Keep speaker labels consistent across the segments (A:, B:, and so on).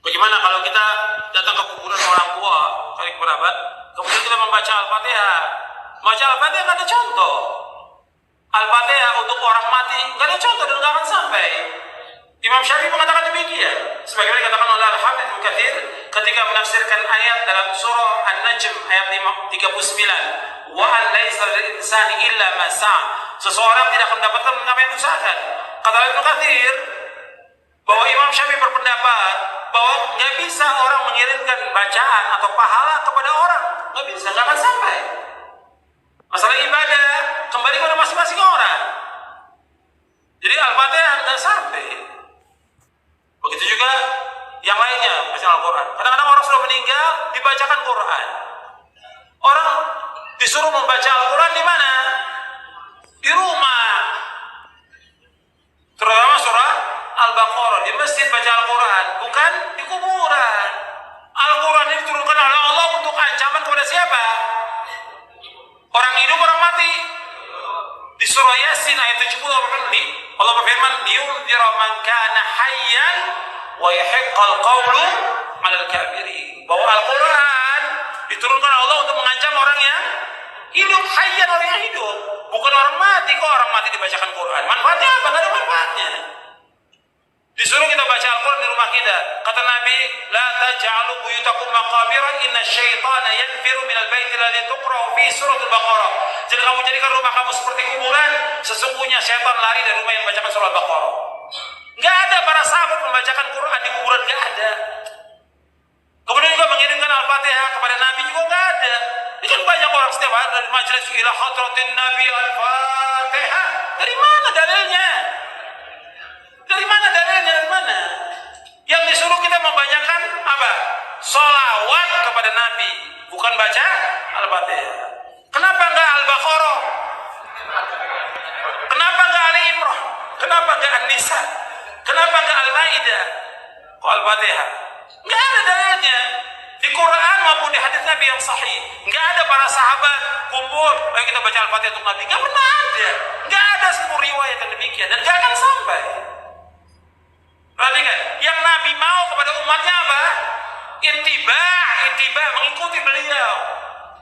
A: Bagaimana kalau kita datang ke kuburan orang tua, kali kerabat, kemudian kita membaca Al-Fatihah? Baca Al-Fatihah nggak ada contoh. Al-Fatihah untuk orang mati nggak ada contoh dan nggak akan sampai. Imam Syafi'i mengatakan demikian. Sebagaimana dikatakan oleh Al-Hafidz Ibnu Katsir ketika menafsirkan ayat dalam surah An-Najm ayat 39, wa an laisa lil insani illa ma sa'a. Seseorang tidak akan mendapatkan apa yang diusahakan. Kata Ibnu Katsir bahwa Imam Syafi'i berpendapat bahwa nggak bisa orang mengirimkan bacaan atau pahala kepada orang, nggak bisa, nggak akan sampai. Masalah ibadah kembali kepada masing-masing orang. Jadi Al-Fatihah nggak sampai. Begitu juga yang lainnya, baca Al-Quran. Kadang-kadang orang sudah meninggal dibacakan Quran. Orang disuruh membaca Al-Quran di mana? Di rumah. Terutama surah Al-Baqarah, di masjid baca Al-Quran, bukan di kuburan. Al-Quran ini diturunkan oleh Allah untuk ancaman kepada siapa? Orang hidup, orang mati. Di surah Yasin ayat 70 Allah berfirman, "Liyunzira man kana hayyan wa yahiqqal qawlu 'alal kafirin." Bahwa Al-Quran diturunkan Allah untuk mengancam orang yang hidup, hayyan, orang yang hidup, bukan orang mati. Kok orang mati dibacakan Quran? Manfaatnya apa? Nggak ada manfaatnya. Disuruh kita baca Al-Quran di rumah kita. Kata Nabi, la taj'alu buyutakum maqabira inna syaitana yanfiru minal baiti alladhi tuqra'u fi suratul Baqarah. Jadi kamu jadikan rumah kamu seperti kuburan, sesungguhnya syaitan lari dari rumah yang membacakan surah Al-Baqarah. Enggak ada para sahabat membacakan Quran di kuburan, enggak ada. Kemudian juga mengirimkan Al-Fatihah kepada Nabi juga enggak ada. Ini kan banyak orang setiap hari dari majelis ila hadratin Nabi Al-Fatihah. Dari mana dalilnya? Dari mana dalilnya? Dari mana? Yang disuruh kita membacakan apa? Sholawat kepada Nabi, bukan baca Al-Fatihah. Kenapa enggak Al-Baqarah? Kenapa enggak Ali Imran? Kenapa enggak An-Nisa? Kenapa enggak Al-Maidah? Kok Al-Fatihah? Enggak ada dalilnya. Di Quran maupun di hadis Nabi yang sahih. Enggak ada para sahabat kumpul, ayo kita baca Al-Fatihah untuk Nabi. Enggak pernah ada. Enggak ada sebuah riwayat yang demikian dan enggak akan sampai. Perhatikan, yang Nabi mau kepada umatnya apa? Ittiba, mengikuti beliau,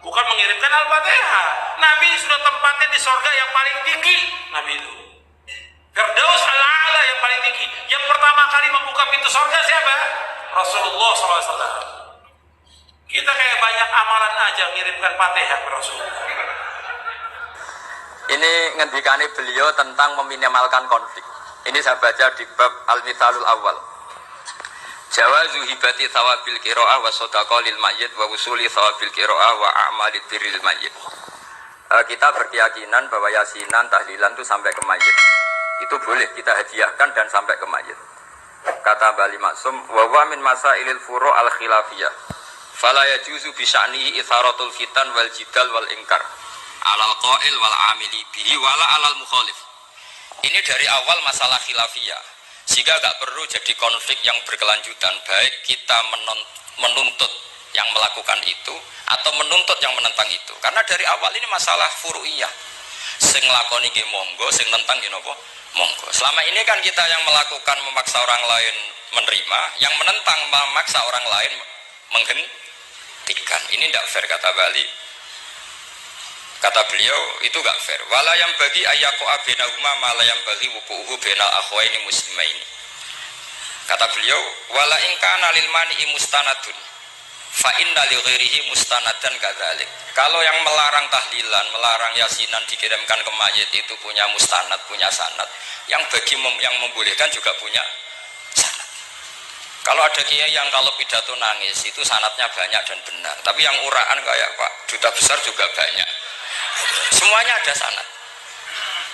A: bukan mengirimkan Al-Fatihah. Nabi sudah tempatnya di surga yang paling tinggi. Nabi itu Firdaus al-A'la yang paling tinggi. Yang pertama kali membuka pintu surga siapa? Rasulullah SAW. Kita kayak banyak amalan aja mengirimkan Fatihah ke Rasulullah.
B: Ini ngendikane beliau tentang meminimalkan konflik. Ini saya baca di bab Al-Mithalul Awal. Jawazu hibati thawabil qiraah wa shadaqah lil mayyit wa usuli thawabil qiraah wa a'malid birril mayyit. Kita berkeyakinan bahwa yasinan, tahlilan itu sampai ke mayit. Itu boleh kita hadiahkan dan sampai ke mayit. Kata Bali Maksum, wa huwa min masailil furu' al-khilafiyah. Fala yajuzu bi sya'nihi itharatul fitan wal jidal wal ingkar. Alal qail wal amili bihi wala alal mukhalif. Ini dari awal masalah khilafiyah, sehingga gak perlu jadi konflik yang berkelanjutan, baik kita menuntut yang melakukan itu atau menuntut yang menentang itu. Karena dari awal ini masalah furu'iyah, sing lakoni nggih monggo, sing nentang nggih napa monggo. Selama ini kan kita yang melakukan memaksa orang lain menerima, yang menentang memaksa orang lain menghentikan. Ini tidak fair, kata Bali. Kata beliau itu gak fair. Wala yang bagi ayyaku abinahuma mala yang bagi wuku'uhu benal akhwaini muslimaini. Kata beliau, wala ingkana lil mani'i mustanadun fa inna li ghairihi mustanadan kadzalik. Kalau yang melarang tahlilan, melarang yasinan dikirimkan ke mayit itu punya mustanad, punya sanad. Yang bagi yang membolehkan juga punya sanad. Kalau ada kiai yang kalau pidato nangis itu sanadnya banyak dan benar, tapi yang uraan kayak Pak Duta Besar juga banyak. Semuanya ada sanad.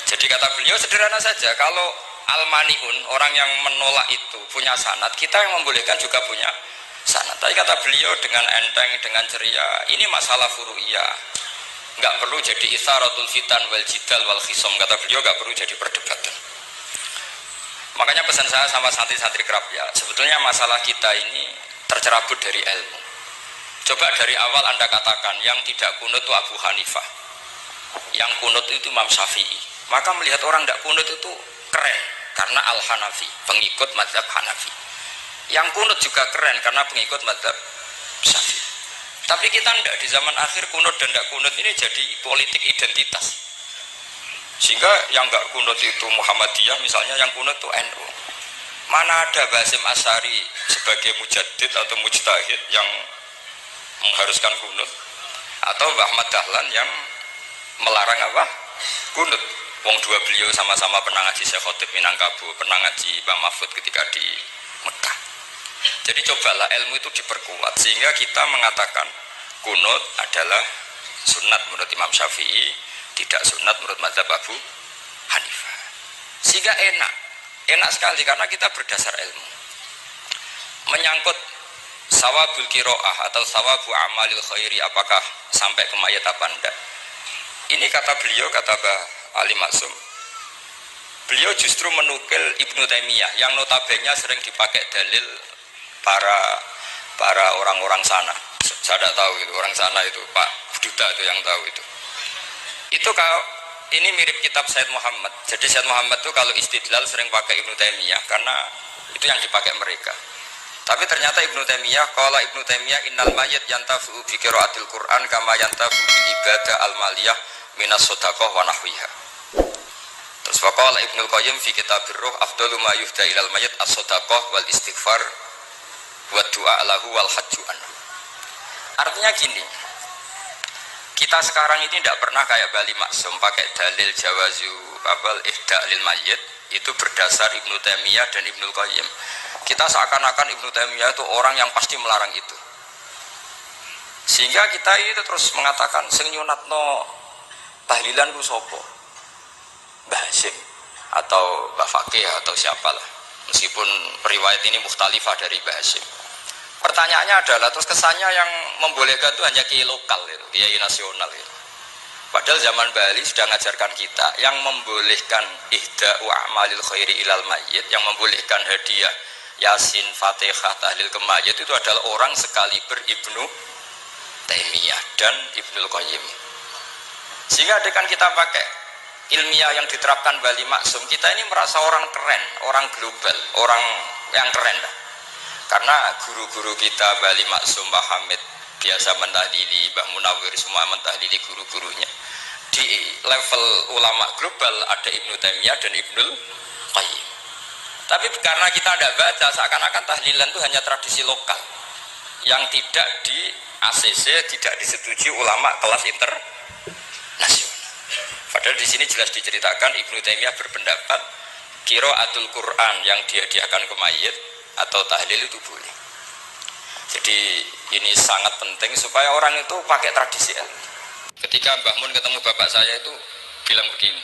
B: Jadi kata beliau sederhana saja, kalau al-mani'un, orang yang menolak itu punya sanad, kita yang membolehkan juga punya sanad. Tapi kata beliau dengan enteng, dengan ceria, ini masalah furu'iyah, nggak perlu jadi itharatul fitan wal jidal wal khisom. Kata beliau nggak perlu jadi perdebatan. Makanya pesan saya sama santri-santri kerap ya, sebetulnya masalah kita ini tercerabut dari ilmu. Coba dari awal Anda katakan yang tidak kunut itu Abu Hanifah, yang kunut itu Imam Syafi'i, maka melihat orang tidak kunut itu keren karena Al-Hanafi, pengikut mazhab Hanafi. Yang kunut juga keren karena pengikut madzhab Syafi'i. Tapi kita tidak, di zaman akhir kunut dan tidak kunut ini jadi politik identitas. Sehingga yang nggak kunut itu Muhammadiyah misalnya, yang kunut itu NU. Mana ada Basim Asy'ari sebagai mujaddid atau mujtahid yang mengharuskan kunut, atau Mbah Ahmad Dahlan yang melarang apa? Kunut. Wong dua beliau sama-sama pernah ngaji Syekh Khotib Minangkabau, pernah ngaji Mbah Mahfud ketika di Mekah. Jadi cobalah ilmu itu diperkuat sehingga kita mengatakan kunut adalah sunat menurut Imam Syafi'i, tidak sunat menurut mazhab Abu Hanifah. Sehingga enak sekali karena kita berdasar ilmu. Menyangkut sawabul kiroah atau sawabu amalil khairi, apakah sampai ke mayat apa enggak, ini kata beliau, kata Mbah Ali Maksum, beliau justru menukil Ibnu Taimiyah yang notabene sering dipakai dalil para orang-orang sana. Saya tidak tahu itu orang sana itu Pak Duda itu yang tahu itu kalau ini mirip kitab Said Muhammad. Jadi Said Muhammad itu kalau istidlal sering pakai Ibnu Taimiyah karena itu yang dipakai mereka. Tapi ternyata Ibnu Taimiyah, qala Ibnu Taimiyah innal mayyit yantafu bi qiraatil Qur'an kama yantafu bil ibadah al maliyah minas shadaqah wa nahwiha. Terus faqala Ibnu Qayyim fi kitabir ruh afdalu ma yuhda ilal mayyit as-shadaqah wal istighfar wa du'a lahu wal hajju an. Artinya gini, kita sekarang ini tidak pernah kayak Bali Maksum pakai dalil jawazu babal ihda lil mayyit itu berdasar Ibnu Taimiyah dan Ibnu Qayyim. Kita seakan-akan Ibnu Taimiyah itu orang yang pasti melarang itu. Sehingga kita itu terus mengatakan sing nyunatno tahlilan ku sapa? Mbah Hasyim atau Mbah Fakih atau siapalah. Meskipun riwayat ini mukhtalifah dari Mbah Hasyim. Pertanyaannya adalah terus kesannya yang membolehkan itu hanya kiai lokal itu, kiai nasional itu. Padahal zaman Bali sudah mengajarkan kita yang membolehkan ihda'u a'malil khairi ilal mayyit, yang membolehkan hadiah Yasin, Fatihah, tahlil ke mayit itu adalah orang sekaliber Ibnu Taimiyah dan Ibnul Qayyim. Sehingga dengan kita pakai ilmiah yang diterapkan Bali Maksum, kita ini merasa orang keren, orang global, orang yang keren dah. Karena guru-guru kita Bali Maksum, Mbah Hamid biasa mentahlili, Mbah Munawir semua mentahlili guru-gurunya. Di level ulama global ada Ibnu Taimiyah dan Ibnul Qayyim. Tapi karena kita tidak baca, seakan-akan tahlilan itu hanya tradisi lokal yang tidak di ACC, tidak disetujui ulama kelas internasional. Padahal di sini jelas diceritakan Ibnu Taimiyah berpendapat qiraatul Quran yang dihadiahkan ke mayit atau tahlil itu boleh. Jadi ini sangat penting supaya orang itu pakai tradisi ilmu. Ketika Mbah Mun ketemu bapak saya itu bilang begini,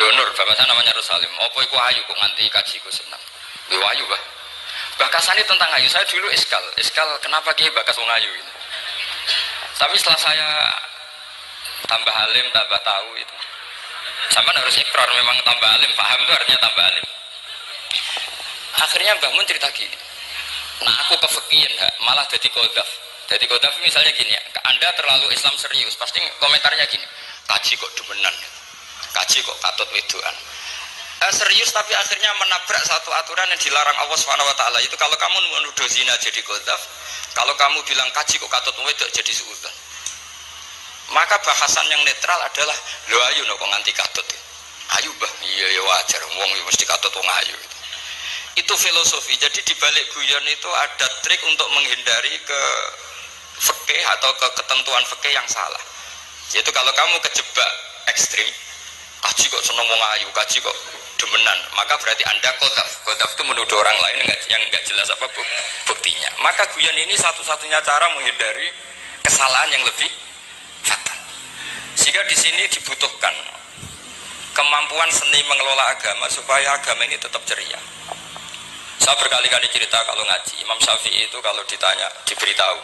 B: Donor, bapak saya namanya Rosalim. Apa iku ayu kok nganti kajiku senang. Yo ayu, Mbah. Bakasannya tentang ayu. Saya dulu iskal kenapa ki bakas wong ayu gitu. Tapi setelah saya tambah alim, tambah tahu itu. Sampai harus ikrar memang tambah alim, paham itu artinya tambah alim. Akhirnya Mbah Mun cerita gini. Nah, aku kefikiran malah jadi qadzaf. Jadi qadzaf misalnya gini, Anda terlalu Islam serius, pasti komentarnya gini. Kaji kok demenan. Kaji kok katut wedoan. Serius tapi akhirnya menabrak satu aturan yang dilarang Allah SWT. Itu kalau kamu menuduh zina jadi qadzaf, kalau kamu bilang kaji kok katut wedok jadi suudzon. Maka bahasan yang netral adalah lo ayu no kok nganti katut. Ayu bah, iya ya wajar, wong mesti katut wong ayu. Itu filosofi. Jadi di balik guyon itu ada trik untuk menghindari ke fikih atau ke ketentuan fikih yang salah. Yaitu kalau kamu kejebak ekstrim, kaji kok seneng wong ayu, kaji kok demenan, maka berarti Anda qadzaf. Qadzaf itu menuduh orang lain yang enggak jelas apa buktinya. Maka guyon ini satu-satunya cara menghindari kesalahan yang lebih fatal. Sehingga di sini dibutuhkan kemampuan seni mengelola agama supaya agama ini tetap ceria. Saya berkali-kali cerita kalau ngaji, Imam Syafi'i itu kalau ditanya, diberitahu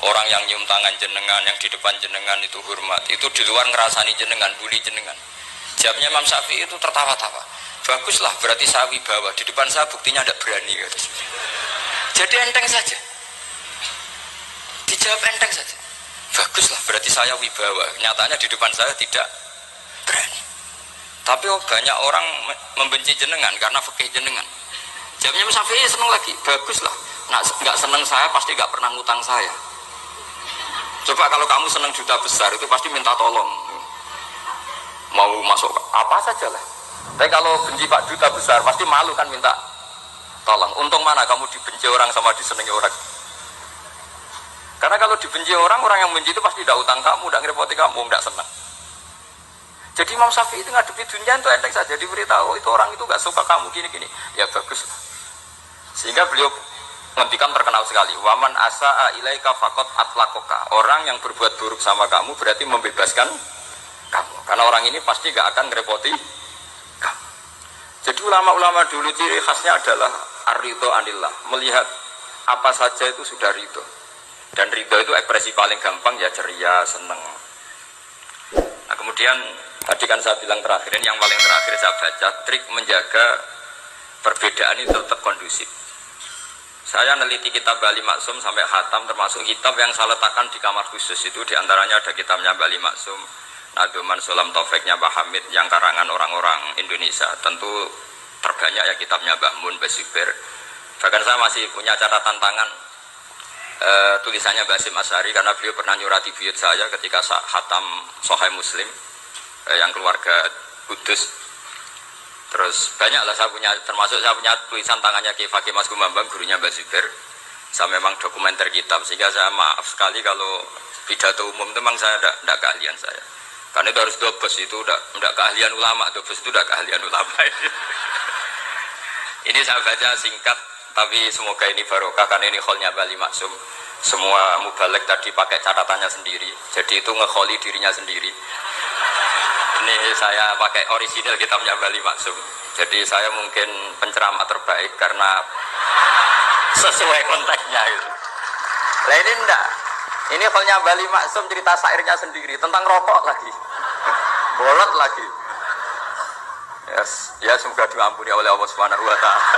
B: orang yang nyium tangan jenengan, yang di depan jenengan itu hormat, itu di luar ngerasani jenengan, bully jenengan. Jawabnya Imam Syafi'i itu tertawa-tawa. Baguslah, berarti saya wibawa, di depan saya buktinya tidak berani. Jadi enteng saja, dijawab enteng saja. Baguslah, berarti saya wibawa, nyatanya di depan saya tidak berani. Tapi banyak orang membenci jenengan karena fikih jenengan. Jawabnya Imam Syafi'i senang lagi, baguslah, nggak seneng saya pasti nggak pernah ngutang saya. Coba kalau kamu seneng juta besar itu pasti minta tolong, mau masuk apa saja lah. Tapi kalau benci Pak juta besar pasti malu kan minta tolong. Untung mana kamu dibenci orang sama disenangi orang. Karena kalau dibenci orang yang benci itu pasti tidak utang kamu, tidak ngerepoti kamu, tidak senang. Jadi Imam Syafi'i itu ngadepi dunia itu enteng saja, diberitahu itu orang itu nggak suka kamu gini-gini, ya bagus. Sehingga beliau ngendikan terkenal sekali, waman asa'a ilaika faqad atlaqaka. Orang yang berbuat buruk sama kamu berarti membebaskan kamu. Karena orang ini pasti nggak akan ngerepoti kamu. Jadi ulama-ulama dulu ciri khasnya adalah ar-ridho anillah, melihat apa saja itu sudah ridho. Dan ridho itu ekspresi paling gampang ya ceria, seneng. Nah kemudian tadi kan saya bilang terakhir ini yang paling terakhir saya baca trik menjaga perbedaan itu tetap kondusif. Saya neliti kitab Bali Maksum sampai khatam, termasuk kitab yang saya letakkan di kamar khusus itu diantaranya ada kitabnya Bali Maksum, Naduman Sulam Taufiknya Pak Hamid yang karangan orang-orang Indonesia. Tentu terbanyak ya kitabnya Mbah Mun, Mbah Zubair. Bahkan saya masih punya catatan tangan tulisannya Basim Asyari karena beliau pernah nyurati buyut saya ketika khatam Sahih Muslim yang keluarga Kudus. Terus banyaklah saya punya, termasuk saya punya tulisan tangannya Ki Fakih Mas Kumambang, gurunya Mbak Zubair. Saya memang dokumenter kitab, sehingga saya maaf sekali kalau pidato umum itu memang saya tidak keahlian saya. Karena itu harus dobes, itu tidak keahlian ulama, dobes itu tidak keahlian ulama. Ini saya baca singkat, tapi semoga ini barokah karena ini kholnya Bali Maksum. Semua mubalek tadi pakai catatannya sendiri, jadi itu ngekholi dirinya sendiri. Ini saya pakai orisinil kitabnya Bali Maksum. Jadi saya mungkin penceramah terbaik karena sesuai konteksnya itu. Nah ini enggak. Ini kholnya Bali Maksum, cerita syairnya sendiri tentang rokok lagi. Bolot lagi. Yes. Ya semoga diampuni oleh Allah Subhanahu wa taala.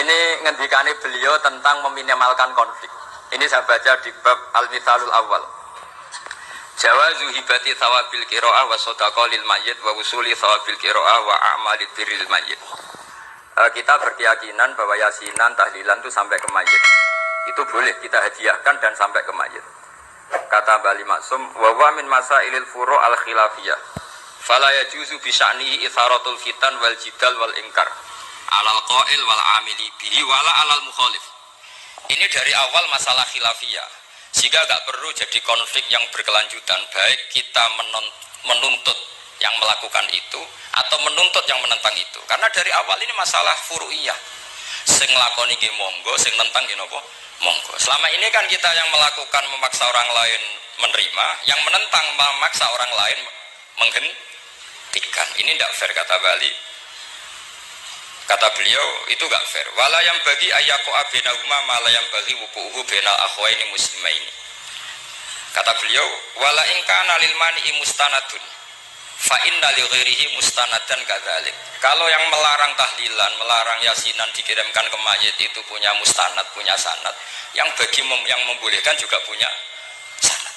B: Ini ngendikane beliau tentang meminimalkan konflik. Ini saya baca di bab Al-Mithalul Awal. Jawazu hibati thawabil qiraah wa shadaqah lil mayyit wa usuli thawabil qiraah wa a'malid birril mayyit. Kita berkeyakinan bahwa yasinan, tahlilan itu sampai ke mayit. Itu boleh kita hadiahkan dan sampai ke mayit. Kata Bali Maksum, wa wa min masailil furu' al khilafiyah. Fala yajuzu bi sya'nihi itharatul fitan wal jidal wal ingkar. Alal qail wal amili bihi wala alal mukhalif. Ini dari awal masalah khilafiyah. Sehingga gak perlu jadi konflik yang berkelanjutan, baik kita menuntut yang melakukan itu atau menuntut yang menentang itu. Karena dari awal ini masalah furu'iyah. Sing nglakoni nggih monggo, sing nentang nggih napa? Monggo. Selama ini kan kita yang melakukan memaksa orang lain menerima, yang menentang memaksa orang lain menghentikan. Ini tidak fair kata Bali. Kata beliau itu gak fair. Wala yang bagi ayyaku abinahuma mala yang bagi wukuhu benal akhwaini muslimaini. Kata beliau wala in kana lil mani'i mustanadun fa inna li ghairihi mustanadan kadzalik. Kalau yang melarang tahlilan, melarang yasinan dikirimkan ke mayit itu punya mustanad, punya sanad. Yang bagi yang membolehkan juga punya